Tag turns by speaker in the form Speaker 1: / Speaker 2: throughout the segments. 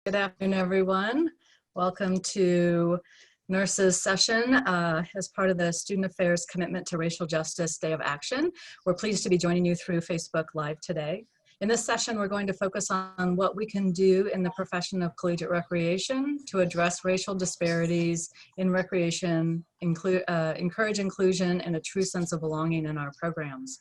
Speaker 1: Good afternoon, everyone. Welcome to NIRSA's session as part of the Student Affairs Commitment to Racial Justice Day of Action. We're pleased to be joining you through Facebook Live today. In this session, we're going to focus on what we can do in the profession of collegiate recreation to address racial disparities in recreation, encourage inclusion, and a true sense of belonging in our programs.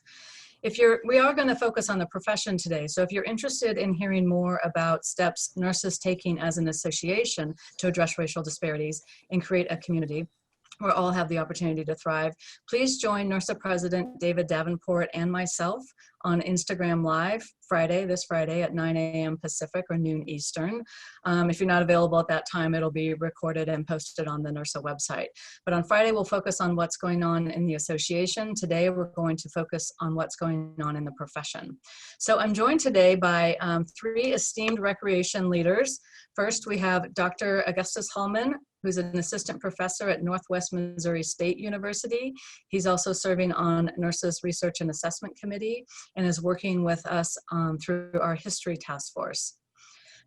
Speaker 1: We are going to focus on the profession today, so if you're interested in hearing more about steps NIRSA is taking as an association to address racial disparities and create a community where all have the opportunity to thrive, please join NIRSA President David Davenport and myself on Instagram Live this Friday at 9 a.m. Pacific or noon Eastern. If you're not available at that time, it'll be recorded and posted on the NIRSA website. But on Friday, we'll focus on what's going on in the association. Today, we're going to focus on what's going on in the profession. So I'm joined today by three esteemed recreation leaders. First, we have Dr. Augustus Hallmon, who's an assistant professor at Northwest Missouri State University. He's also serving on NIRSA's Research and Assessment Committee and is working with us through our history task force.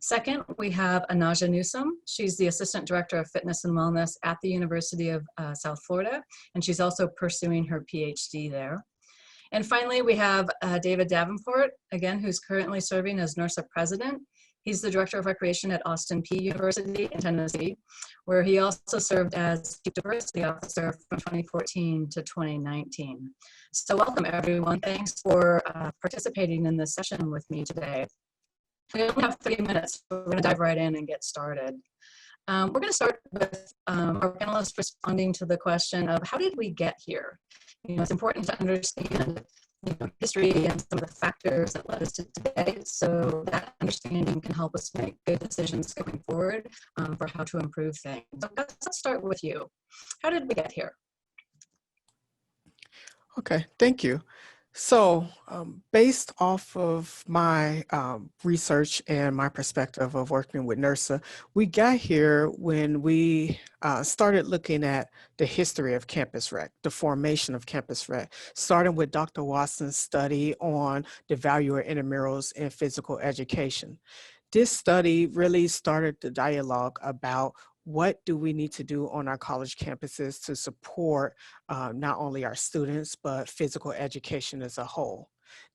Speaker 1: Second, we have Anaja Newsome. She's the Assistant Director of Fitness and Wellness at the University of South Florida, and she's also pursuing her PhD there. And finally, we have David Davenport, again, who's currently serving as NIRSA President. He's the Director of Recreation at Austin Peay University in Tennessee, where he also served as Chief Diversity Officer from 2014 to 2019. So welcome, everyone. Thanks for participating in this session with me today. We only have 30 minutes, so we're going to dive right in and get started. We're going to start with our panelists responding to the question of how did we get here? It's important to understand history and some of the factors that led us to today, so that understanding can help us make good decisions going forward for how to improve things. So let's start with you. How did we get here?
Speaker 2: Okay, thank you. So based off of my research and my perspective of working with NIRSA, we got here when we started looking at the history of campus rec, the formation of campus rec, starting with Dr. Watson's study on the value of intramurals in physical education. This study really started the dialogue about what do we need to do on our college campuses to support not only our students, but physical education as a whole.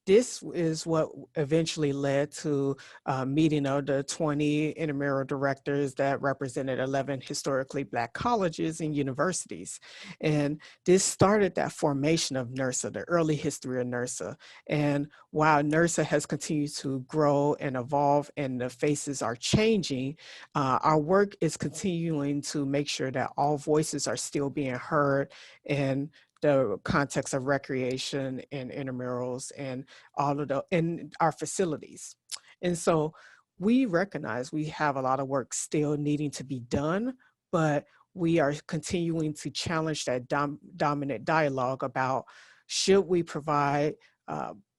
Speaker 2: This is what eventually led to a meeting of the 20 intramural directors that represented 11 historically Black colleges and universities. And this started that formation of NIRSA, the early history of NIRSA. And while NIRSA has continued to grow and evolve and the faces are changing, our work is continuing to make sure that all voices are still being heard and the context of recreation and intramurals and all of the in our facilities. And so we recognize we have a lot of work still needing to be done, but we are continuing to challenge that dominant dialogue about should we provide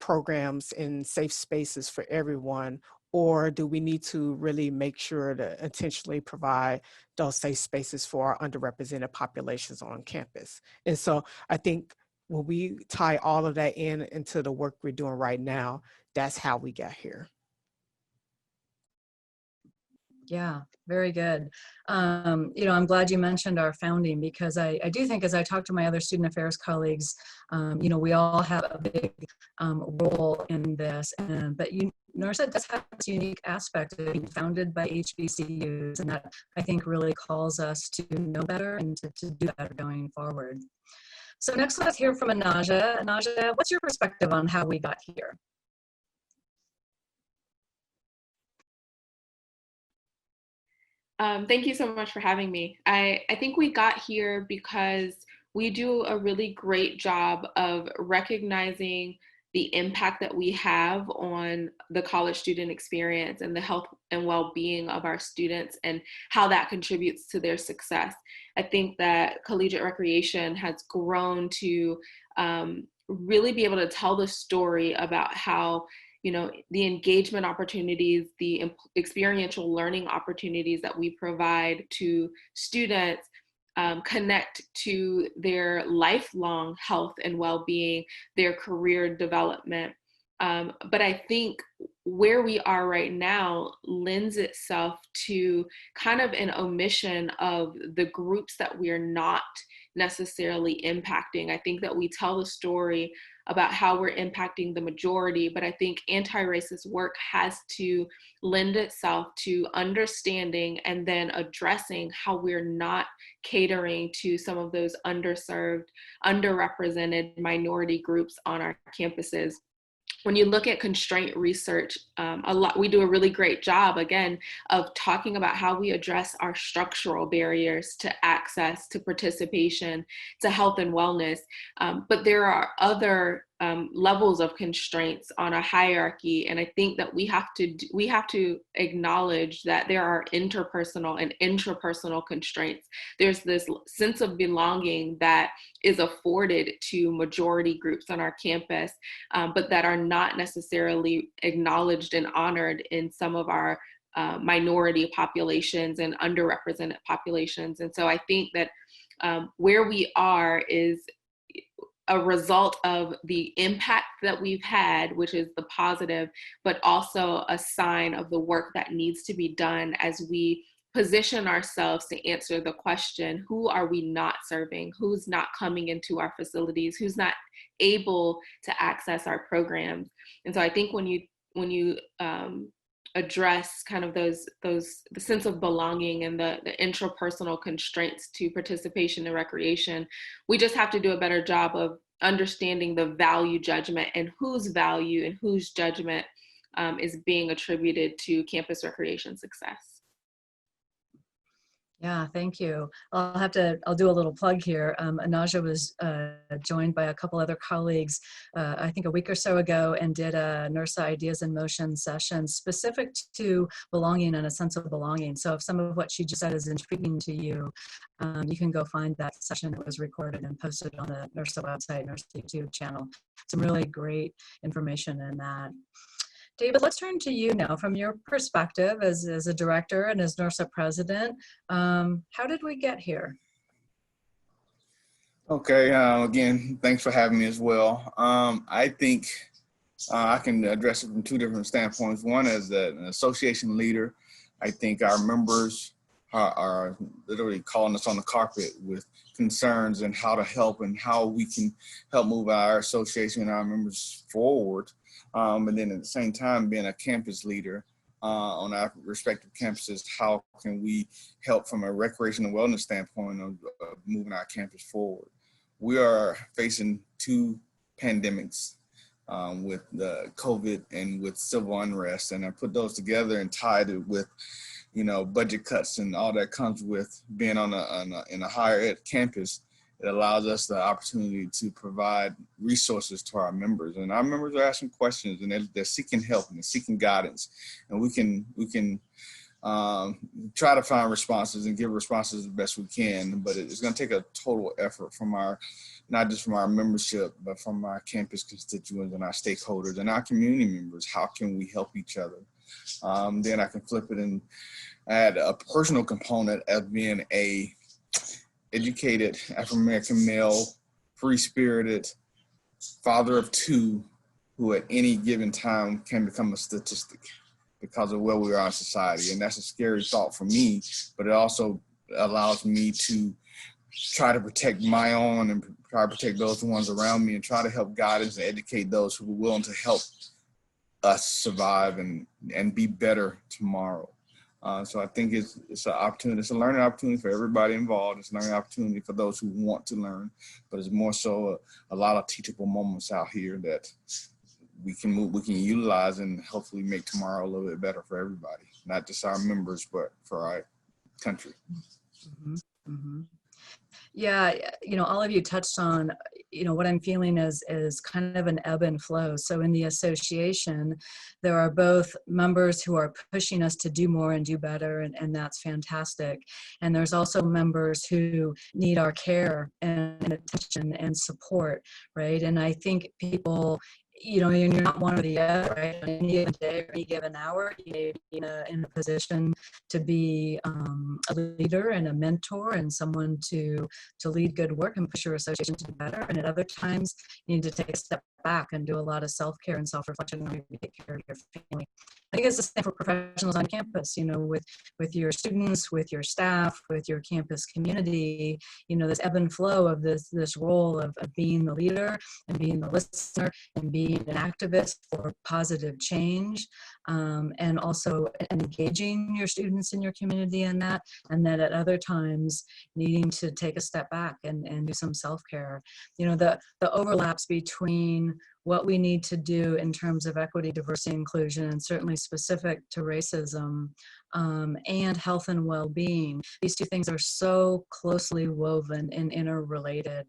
Speaker 2: programs in safe spaces for everyone, or do we need to really make sure to intentionally provide those safe spaces for our underrepresented populations on campus? And so I think when we tie all of that into the work we're doing right now, that's how we got here.
Speaker 1: Yeah, very good. I'm glad you mentioned our founding, because I do think, as I talk to my other student affairs colleagues, we all have a big role in this, but NIRSA does have this unique aspect of being founded by HBCUs, and that I think really calls us to know better and to do better going forward. So next, let's hear from Anaja. Anaja, what's your perspective on how we got here?
Speaker 3: Thank you so much for having me. I think we got here because we do a really great job of recognizing the impact that we have on the college student experience and the health and well-being of our students and how that contributes to their success. I think that collegiate recreation has grown to really be able to tell the story about how the engagement opportunities, the experiential learning opportunities that we provide to students connect to their lifelong health and well-being, their career development. But I think where we are right now lends itself to kind of an omission of the groups that we are not necessarily impacting. I think that we tell the story about how we're impacting the majority, but I think anti-racist work has to lend itself to understanding and then addressing how we're not catering to some of those underserved, underrepresented minority groups on our campuses. When you look at constraint research, we do a really great job, again, of talking about how we address our structural barriers to access, to participation, to health and wellness. But there are other levels of constraints on a hierarchy, and I think that we have to acknowledge that there are interpersonal and intrapersonal constraints. There's this sense of belonging that is afforded to majority groups on our campus, but that are not necessarily acknowledged and honored in some of our minority populations and underrepresented populations. And so I think that where we are is a result of the impact that we've had, which is the positive, but also a sign of the work that needs to be done as we position ourselves to answer the question, who are we not serving? Who's not coming into our facilities? Who's not able to access our programs? And so I think when you address kind of the sense of belonging and the intrapersonal constraints to participation and recreation, we just have to do a better job of understanding the value judgment and whose value and whose judgment is being attributed to campus recreation success.
Speaker 1: Yeah, thank you. I'll do a little plug here. Anaja was joined by a couple other colleagues, I think a week or so ago, and did a NIRSA Ideas in Motion session specific to belonging and a sense of belonging. So if some of what she just said is intriguing to you, you can go find that session. It was recorded and posted on the NIRSA website, NIRSA YouTube channel. Some really great information in that. David, let's turn to you now. From your perspective as a director and as NIRSA president, how did we get here?
Speaker 4: Okay, again, thanks for having me as well. I think I can address it from two different standpoints. One, as an association leader, I think our members are literally calling us on the carpet with concerns and how to help and how we can help move our association and our members forward. And then at the same time, being a campus leader on our respective campuses, how can we help from a recreation and wellness standpoint of moving our campus forward? We are facing two pandemics with the COVID and with civil unrest, and I put those together and tied it with, budget cuts and all that comes with being in a higher ed campus. It allows us the opportunity to provide resources to our members, and our members are asking questions and they're seeking help and they're seeking guidance, and we can try to find responses and give responses the best we can. But it's going to take a total effort from not just from our membership, but from our campus constituents and our stakeholders and our community members. How can we help each other? Then I can flip it and add a personal component as being a educated African-American male, free-spirited father of two, who at any given time can become a statistic because of where we are in society. And that's a scary thought for me, but it also allows me to try to protect my own and try to protect those ones around me and try to help guidance and educate those who are willing to help us survive and be better tomorrow. So I think it's an opportunity. It's a learning opportunity for everybody involved. It's a learning opportunity for those who want to learn, but it's more so a lot of teachable moments out here that we can utilize and hopefully make tomorrow a little bit better for everybody, not just our members, but for our country.
Speaker 1: Mm-hmm. Mm-hmm. Yeah, all of you touched on, what I'm feeling is kind of an ebb and flow. So in the association, there are both members who are pushing us to do more and do better, and that's fantastic. And there's also members who need our care and attention and support, right? And I think people, you're not one or the other, right? On any given day or any given hour, you may be in a position to be a leader and a mentor and someone to lead good work and push your association to do better. And at other times, you need to take a step back and do a lot of self-care and self-reflection on how you take care of your family. I think it's the same for professionals on campus, with your students, with your staff, with your campus community, this ebb and flow of this role of being the leader and being the listener and being an activist for positive change, and also engaging your students in your community in that, and then at other times needing to take a step back and do some self-care. The overlaps between what we need to do in terms of equity, diversity, inclusion, and certainly specific to racism, and health and well-being. These two things are so closely woven and interrelated.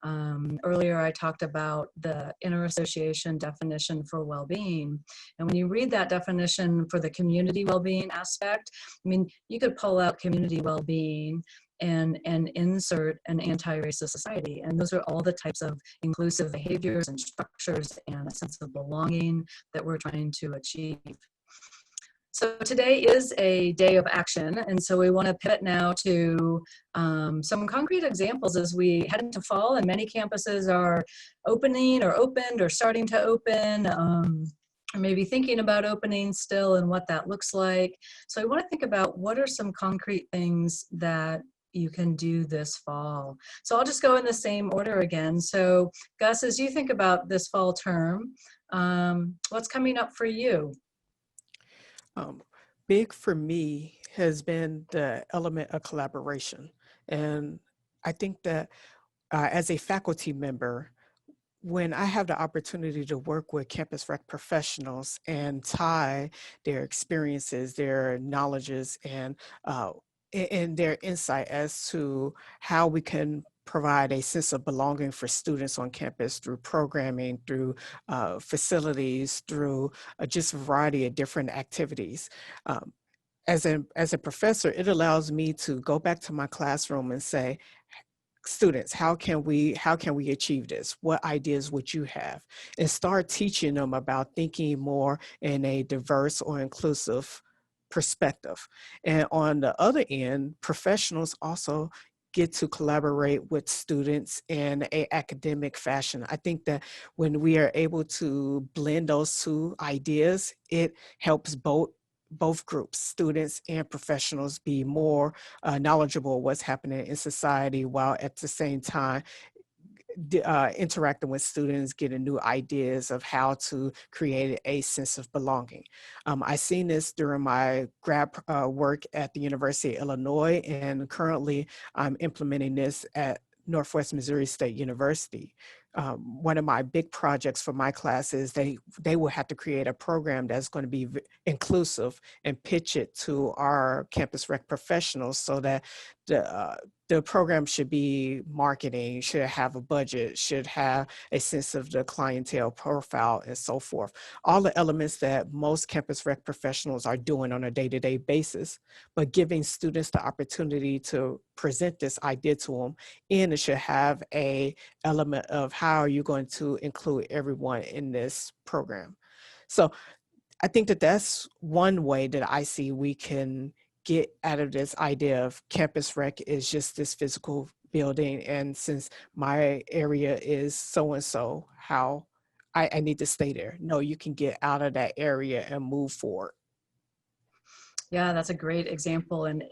Speaker 1: Earlier, I talked about the inter-association definition for well-being. And when you read that definition for the community well-being aspect, you could pull out community well-being and insert an anti-racist society. And those are all the types of inclusive behaviors and structures and a sense of belonging that we're trying to achieve. So today is a day of action, and so we want to pivot now to some concrete examples as we head into fall, and many campuses are opening or opened or starting to open, or maybe thinking about opening still and what that looks like. So I want to think about what are some concrete things that you can do this fall. So I'll just go in the same order again. So Gus, as you think about this fall term, what's coming up for you?
Speaker 2: Big for me has been the element of collaboration. And I think that as a faculty member, when I have the opportunity to work with campus rec professionals and tie their experiences, their knowledges, and their insight as to how we can provide a sense of belonging for students on campus through programming, through facilities, through just a variety of different activities. As a professor, it allows me to go back to my classroom and say, students, how can we achieve this? What ideas would you have? And start teaching them about thinking more in a diverse or inclusive perspective. And on the other end, professionals also get to collaborate with students in an academic fashion. I think that when we are able to blend those two ideas, it helps both groups, students and professionals, be more knowledgeable of what's happening in society, while at the same time interacting with students, getting new ideas of how to create a sense of belonging. I've seen this during my grad work at the University of Illinois, and currently I'm implementing this at Northwest Missouri State University. One of my big projects for my class is they will have to create a program that's going to be inclusive and pitch it to our campus rec professionals, so that the program should be marketing, should have a budget, should have a sense of the clientele profile, and so forth. All the elements that most campus rec professionals are doing on a day-to-day basis, but giving students the opportunity to present this idea to them, and it should have a element of how are you going to include everyone in this program. So I think that that's one way that I see we can get out of this idea of campus rec is just this physical building, and since my area is so-and-so, how I need to stay there. No, you can get out of that area and move forward.
Speaker 1: Yeah, that's a great example. And,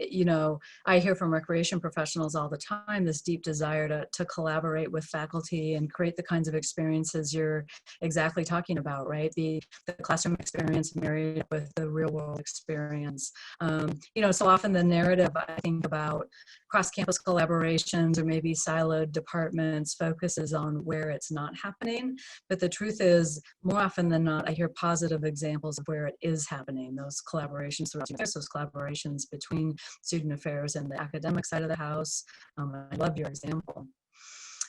Speaker 1: I hear from recreation professionals all the time, this deep desire to collaborate with faculty and create the kinds of experiences you're exactly talking about, right? The classroom experience married with the real world experience. So often the narrative, I think, about cross-campus collaborations or maybe siloed departments focuses on where it's not happening. But the truth is, more often than not, I hear positive examples of where it is happening, those collaborations throughout those collaborations between student affairs and the academic side of the house. I love your example.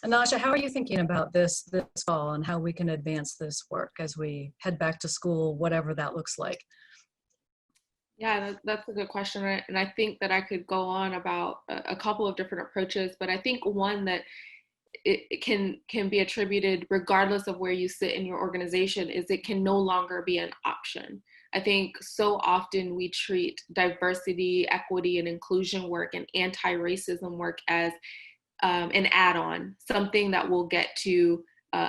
Speaker 1: Anasha, how are you thinking about this fall and how we can advance this work as we head back to school, whatever that looks like?
Speaker 3: Yeah, that's a good question. And I think that I could go on about a couple of different approaches, but I think one that it can be attributed regardless of where you sit in your organization, is it can no longer be an option. I think so often we treat diversity, equity, and inclusion work and anti-racism work as an add-on, something that we'll get to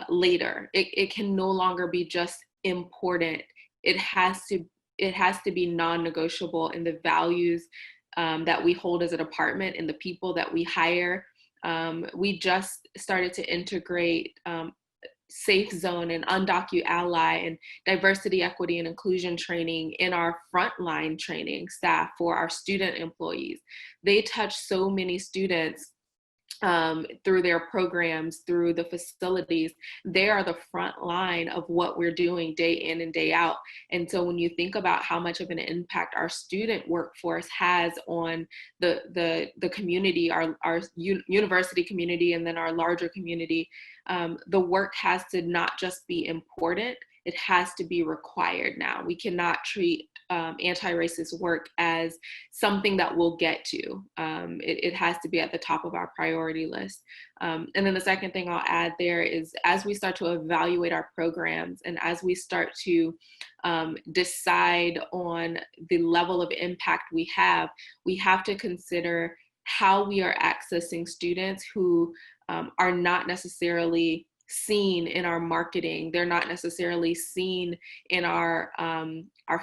Speaker 3: later. It can no longer be just important. It has to be non-negotiable in the values that we hold as a department and the people that we hire. We just started to integrate Safe Zone and Undocu Ally and diversity, equity, and inclusion training in our frontline training staff for our student employees. They touch so many students through their programs, through the facilities. They are the front line of what we're doing day in and day out. And so when you think about how much of an impact our student workforce has on the community, our university community, and then our larger community, the work has to not just be important, it has to be required now. We cannot treat anti-racist work as something that we'll get to. It has to be at the top of our priority list. And then the second thing I'll add there is, as we start to evaluate our programs and as we start to decide on the level of impact we have to consider how we are accessing students who are not necessarily seen in our marketing. They're not necessarily seen in our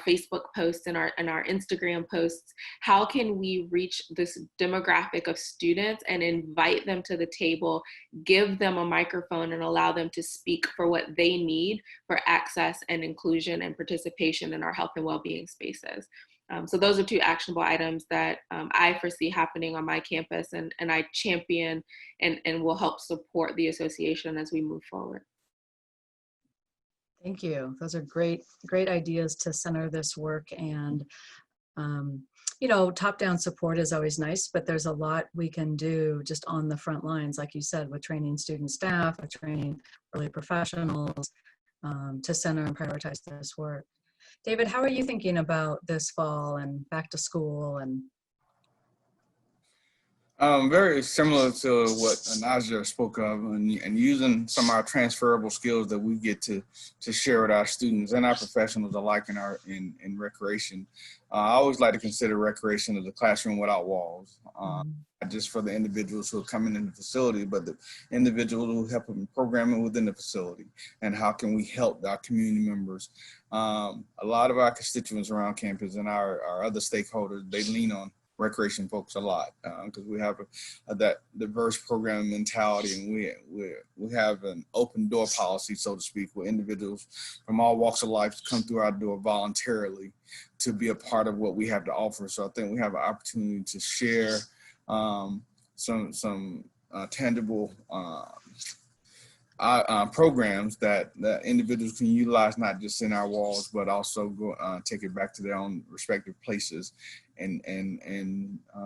Speaker 3: Facebook posts and our Instagram posts. How can we reach this demographic of students and invite them to the table, give them a microphone, and allow them to speak for what they need for access and inclusion and participation in our health and well-being spaces? So those are two actionable items that I foresee happening on my campus, and I champion and will help support the association as we move forward.
Speaker 1: Thank you. Those are great ideas to center this work. And, you know, top-down support is always nice, but there's a lot we can do just on the front lines, like you said, with training student staff, with training early professionals to center and prioritize this work. David, how are you thinking about this fall and back to school? And
Speaker 4: very similar to what Naja spoke of, and using some of our transferable skills that we get to share with our students and our professionals alike in recreation. I always like to consider recreation as a classroom without walls, not just for the individuals who are coming in the facility, but the individuals who help in programming within the facility, and how can we help our community members. A lot of our constituents around campus and our other stakeholders, they lean on recreation folks a lot because we have that diverse program mentality, and we have an open door policy, so to speak, where individuals from all walks of life come through our door voluntarily to be a part of what we have to offer. So I think we have an opportunity to share some tangible programs that individuals can utilize, not just in our walls, but also go take it back to their own respective places and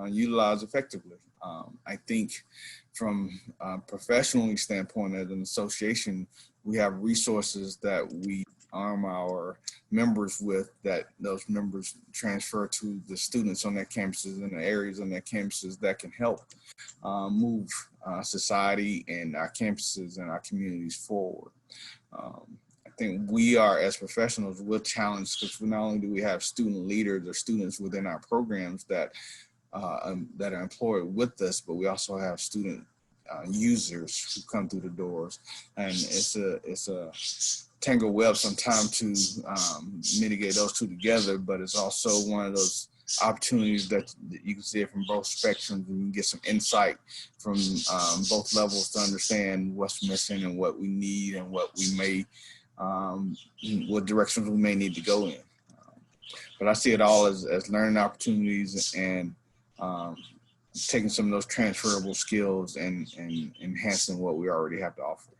Speaker 4: utilize effectively. I think from a professional standpoint, as an association, we have resources that we arm our members with, that those members transfer to the students on their campuses and the areas on their campuses that can help move society and our campuses and our communities forward. I think we are, as professionals, we're challenged because not only do we have student leaders or students within our programs that are employed with us, but we also have student users who come through the doors, and it's a tangled web sometimes to mitigate those two together, but it's also one of those opportunities that you can see it from both spectrums, and you can get some insight from both levels to understand what's missing and what we need and what we may, what directions we may need to go in. But I see it all as learning opportunities and taking some of those transferable skills and enhancing what we already have to offer.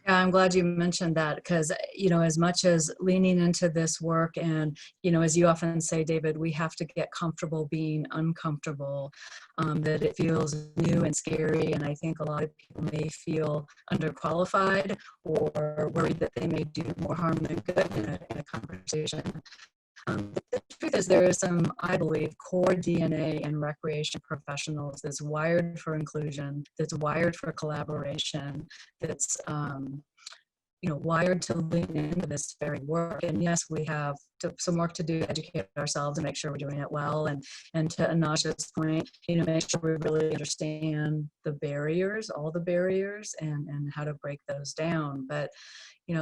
Speaker 1: yeah, I'm glad you mentioned that, because, you know, as much as leaning into this work and, you know, as you often say, David, we have to get comfortable being uncomfortable, that it feels new and scary. And I think a lot of people may feel underqualified or worried that they may do more harm than good in a conversation. The truth is there is some, I believe, core DNA in recreation professionals that's wired for inclusion, that's wired for collaboration, that's wired to lean into this very work. And yes, we have some work to do to educate ourselves and make sure we're doing it well. And to Anasha's point, make sure we really understand the barriers, all the barriers, and how to break those down. But,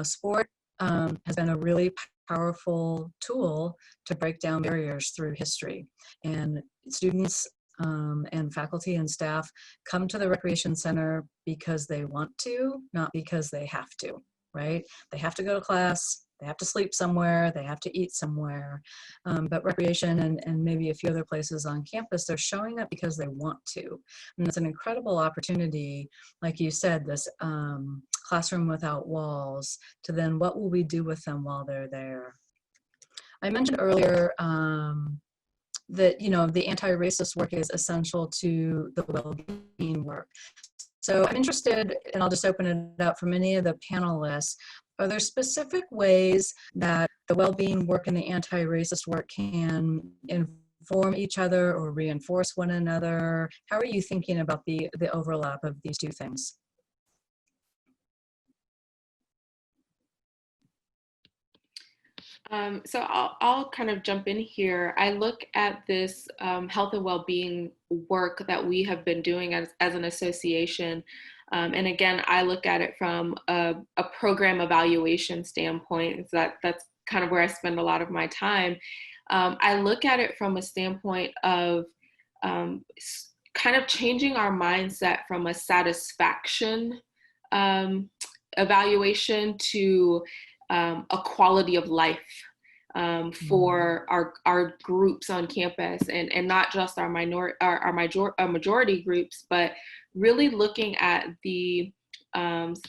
Speaker 1: sport has been a really powerful tool to break down barriers through history. And students and faculty and staff come to the Recreation Center because they want to, not because they have to. Right? They have to go to class, they have to sleep somewhere, they have to eat somewhere. But recreation and maybe a few other places on campus, they're showing up because they want to. And it's an incredible opportunity, like you said, this classroom without walls, to then what will we do with them while they're there? I mentioned earlier that, the anti-racist work is essential to the well-being work. So I'm interested, and I'll just open it up for many of the panelists, are there specific ways that the well-being work and the anti-racist work can inform each other or reinforce one another? How are you thinking about the overlap of these two things?
Speaker 3: So I'll kind of jump in here. I look at this health and well-being work that we have been doing as an association. And again, I look at it from a program evaluation standpoint. That's kind of where I spend a lot of my time. I look at it from a standpoint of kind of changing our mindset from a satisfaction evaluation to a quality of life for our groups on campus, and not just our majority groups, but really looking at the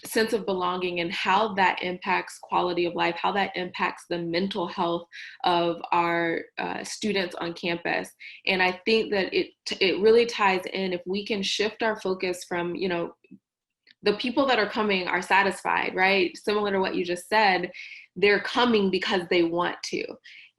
Speaker 3: sense of belonging and how that impacts quality of life, how that impacts the mental health of our students on campus. And I think that it really ties in if we can shift our focus from, the people that are coming are satisfied, right? Similar to what you just said, they're coming because they want to.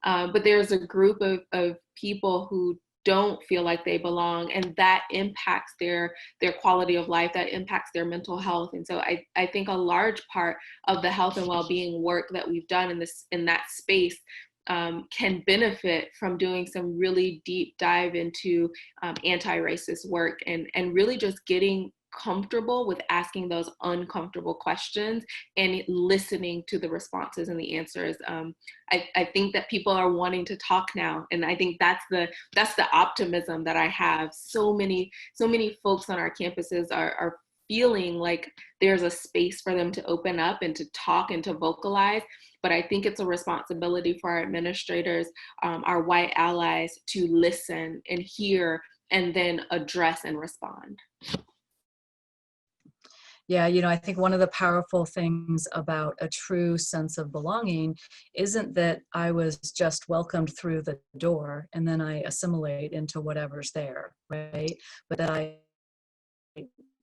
Speaker 3: But there's a group of people who don't feel like they belong, and that impacts their quality of life, that impacts their mental health. And so I think a large part of the health and well-being work that we've done in that space can benefit from doing some really deep dive into anti-racist work and really just getting comfortable with asking those uncomfortable questions and listening to the responses and the answers. I think that people are wanting to talk now, and I think that's the optimism that I have. So many folks on our campuses are feeling like there's a space for them to open up and to talk and to vocalize. But I think it's a responsibility for our administrators, our white allies, to listen and hear and then address and respond.
Speaker 1: Yeah, I think one of the powerful things about a true sense of belonging isn't that I was just welcomed through the door and then I assimilate into whatever's there, right? But that I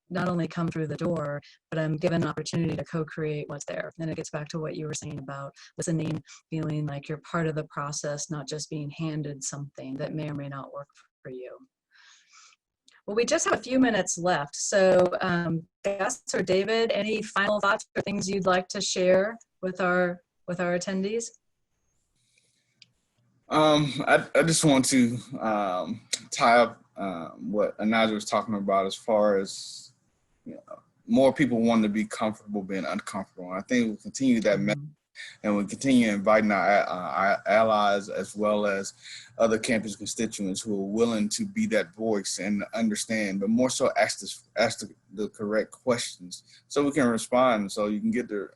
Speaker 1: not only come through the door, but I'm given an opportunity to co-create what's there. And it gets back to what you were saying about listening, feeling like you're part of the process, not just being handed something that may or may not work for you. Well, we just have a few minutes left. So Gus or David, any final thoughts or things you'd like to share with our attendees?
Speaker 4: I just want to tie up what Anaja was talking about as far as more people wanting to be comfortable being uncomfortable. And I think we'll continue that message, and we'll continue inviting our allies as well as other campus constituents who are willing to be that voice and understand, but more so ask the correct questions so we can respond, so you can get the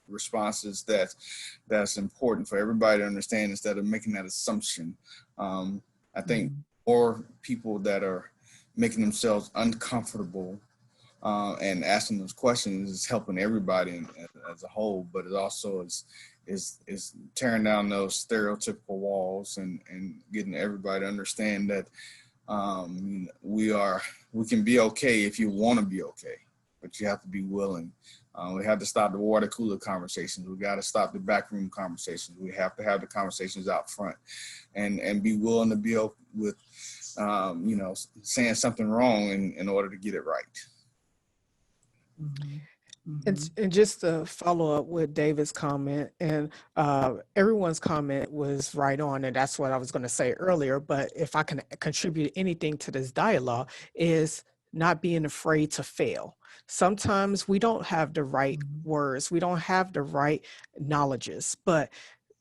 Speaker 4: responses that's important for everybody to understand instead of making that assumption. I think more people that are making themselves uncomfortable and asking those questions is helping everybody as a whole, but it also is tearing down those stereotypical walls and getting everybody to understand that we can be okay if you want to be okay, but you have to be willing We have to stop the water cooler conversations. We got to stop the backroom conversations. We have to have the conversations out front, and be willing to be open with, you know, saying something wrong in order to get it right.
Speaker 1: Mm-hmm. Mm-hmm.
Speaker 2: And just to follow up with David's comment, and everyone's comment was right on, and that's what I was going to say earlier. But if I can contribute anything to this dialogue, is not being afraid to fail. Sometimes we don't have the right words, we don't have the right knowledges, but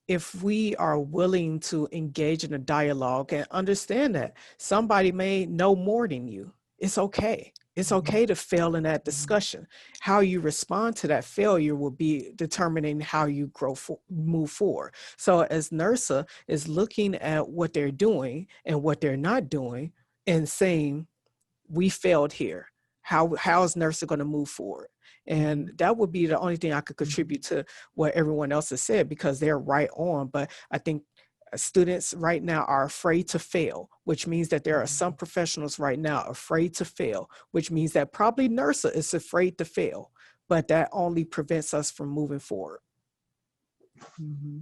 Speaker 2: if we are willing to engage in a dialogue and understand that somebody may know more than you, it's okay. It's okay to fail in that discussion. How you respond to that failure will be determining how you move forward. So as NIRSA is looking at what they're doing and what they're not doing and saying, we failed here. How is NIRSA going to move forward? And that would be the only thing I could contribute to what everyone else has said, because they're right on. But I think students right now are afraid to fail, which means that there are some professionals right now afraid to fail, which means that probably NIRSA is afraid to fail, but that only prevents us from moving forward.
Speaker 1: Mm-hmm.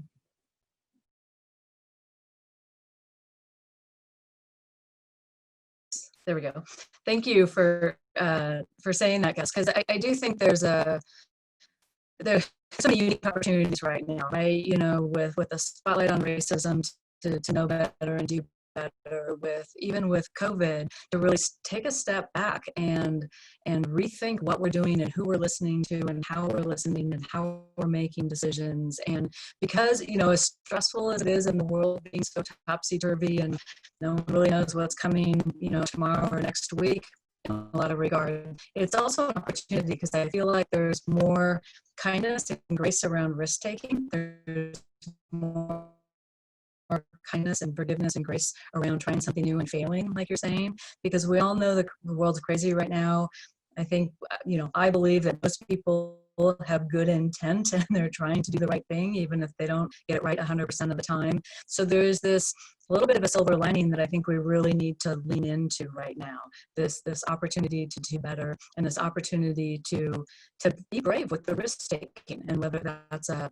Speaker 1: There we go. Thank you for saying that, Gus, because I do think there's some unique opportunities right now, right? You know, with the spotlight on racism to know better and do better, even with COVID, to really take a step back and rethink what we're doing and who we're listening to and how we're listening and how we're making decisions. And because, you know, as stressful as it is in the world being so topsy-turvy and no one really knows what's coming, you know, tomorrow or next week, in a lot of regard, it's also an opportunity, because I feel like there's more kindness and grace around risk-taking. There's more kindness and forgiveness and grace around trying something new and failing, like you're saying, because we all know the world's crazy right now. I think, you know, I believe that most people have good intent and they're trying to do the right thing, even if they don't get it right 100% of the time. So there's this little bit of a silver lining that I think we really need to lean into right now. This opportunity to do better, and this opportunity to be brave with the risk taking, and whether that's a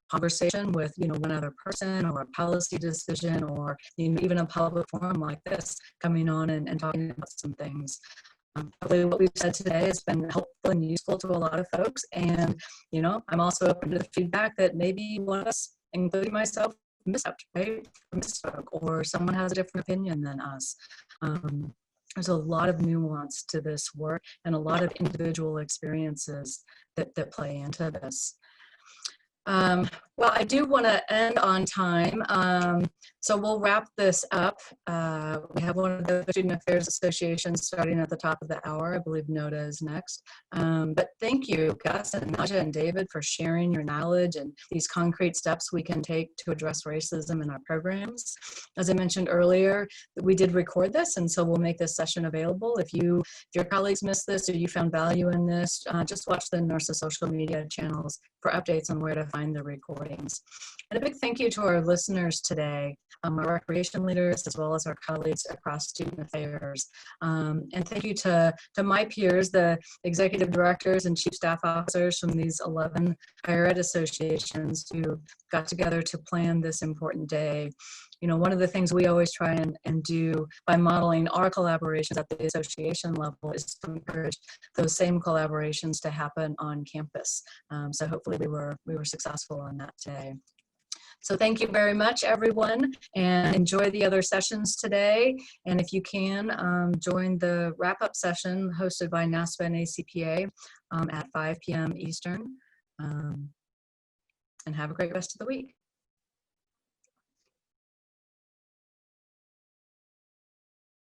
Speaker 1: conversation with, you know, one other person, or a policy decision, or, you know, even a public forum like this, coming on and talking about some things. Hopefully what we've said today has been helpful and useful to a lot of folks. And, you know, I'm also open to the feedback that maybe one of us, including myself, missed, right? Misspoke, or someone has a different opinion than us. There's a lot of nuance to this work and a lot of individual experiences that play into this. Well, I do want to end on time, so we'll wrap this up. We have one of the Student Affairs Associations starting at the top of the hour. I believe NOTA is next. But thank you, Gus and Naja and David, for sharing your knowledge and these concrete steps we can take to address racism in our programs. As I mentioned earlier, we did record this, and so we'll make this session available. If your colleagues missed this or you found value in this, just watch the NIRSA social media channels for updates on where to find the recordings. And a big thank you to our listeners today, our recreation leaders, as well as our colleagues across student affairs. And thank you to my peers, the executive directors and chief staff officers from these 11 higher ed associations who got together to plan this important day. You know, one of the things we always try and do by modeling our collaborations at the association level is to encourage those same collaborations to happen on campus. So hopefully we were successful on that day. So thank you very much, everyone, and enjoy the other sessions today. And if you can, join the wrap-up session hosted by NASPA and ACPA at 5 p.m. Eastern. And have a great rest of the week.